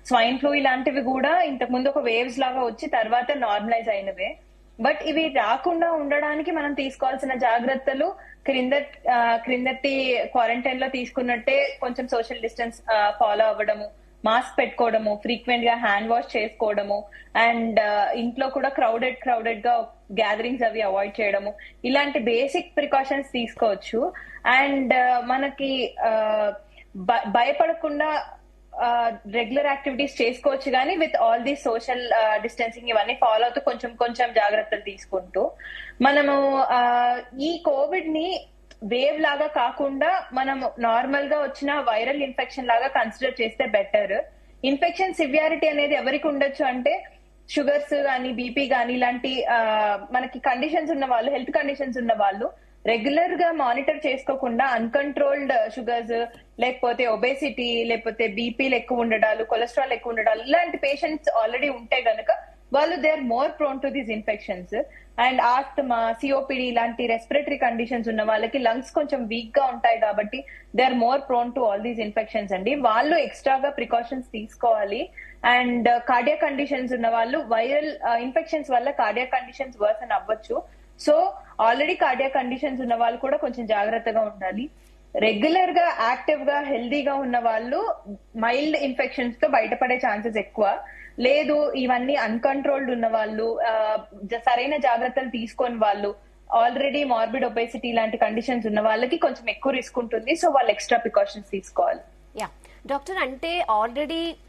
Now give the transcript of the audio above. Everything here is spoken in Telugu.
స్వైన్ ఫ్లూ ఇలాంటివి కూడా ఇంతకు ముందు ఒక వేవ్స్ లాగా వచ్చి తర్వాత నార్మలైజ్ అయినవే. బట్ ఇవి రాకుండా ఉండడానికి మనం తీసుకోవాల్సిన జాగ్రత్తలు క్రిందటి క్వారంటైన్ లో తీసుకున్నట్టే కొంచెం సోషల్ డిస్టెన్స్ ఫాలో అవ్వడము, మాస్క్ పెట్టుకోవడము, ఫ్రీక్వెంట్ గా హ్యాండ్ వాష్ చేసుకోవడము, అండ్ ఇంట్లో కూడా క్రౌడెడ్ గా గ్యాదరింగ్స్ అవి అవాయిడ్ చేయడము, ఇలాంటి బేసిక్ ప్రికాషన్స్ తీసుకోవచ్చు. అండ్ మనకి భయపడకుండా రెగ్యులర్ యాక్టివిటీస్ చేసుకోవచ్చు, కానీ with all the social distancing ఇవన్నీ ఫాలో అవుతూ కొంచెం జాగ్రత్తలు తీసుకుంటూ మనము ఈ కోవిడ్ ని వేవ్ లాగా కాకుండా మనం నార్మల్ గా వచ్చిన వైరల్ ఇన్ఫెక్షన్ లాగా కన్సిడర్ చేస్తే బెటర్. ఇన్ఫెక్షన్ సివియారిటీ అనేది ఎవరికి ఉండొచ్చు అంటే షుగర్స్ కానీ, బీపీ కానీ ఇలాంటి మనకి కండిషన్స్ ఉన్న వాళ్ళు, హెల్త్ కండిషన్స్ ఉన్న వాళ్ళు రెగ్యులర్ గా మానిటర్ చేసుకోకుండా అన్కంట్రోల్డ్ షుగర్స్, లేకపోతే ఒబేసిటీ, లేకపోతే బీపీలు ఎక్కువ ఉండడాలు, కొలెస్ట్రాల్ ఎక్కువ ఉండడాలు, ఇలాంటి పేషెంట్స్ ఆల్రెడీ ఉంటే గనక వాళ్ళు they are more prone to these infections. And asthma, COPD ఇలాంటి రెస్పిరేటరీ కండిషన్స్ ఉన్న వాళ్ళకి లంగ్స్ కొంచెం వీక్ గా ఉంటాయి కాబట్టి they are more prone to all these infections అండి. వాళ్ళు ఎక్స్ట్రాగా ప్రికాషన్స్ తీసుకోవాలి. అండ్ కార్డియాక్ కండిషన్స్ ఉన్న వాళ్ళు వైరల్ ఇన్ఫెక్షన్స్ వల్ల కార్డియాక్ కండిషన్స్ వర్సన్ అవ్వచ్చు. సో ఆల్రెడీ కార్డియాక్ కండిషన్స్ ఉన్న వాళ్ళు కూడా కొంచెం జాగ్రత్తగా ఉండాలి. రెగ్యులర్ గా యాక్టివ్ గా హెల్దీగా ఉన్న వాళ్ళు మైల్డ్ ఇన్ఫెక్షన్స్ తో బయటపడే ఛాన్సెస్ ఎక్కువ. లేదు ఇవన్నీ అన్కంట్రోల్డ్ ఉన్న వాళ్ళు, సరైన జాగ్రత్తలు తీసుకొని వాళ్ళు, ఆల్రెడీ మార్బిడ్ ఒబేసిటీ లాంటి కండిషన్స్ ఉన్న వాళ్ళకి కొంచెం ఎక్కువ రిస్క్ ఉంటుంది. సో వాళ్ళు ఎక్స్ట్రా ప్రికాషన్స్ తీసుకోవాలి. డాక్టర్, అంటే ఆల్రెడీ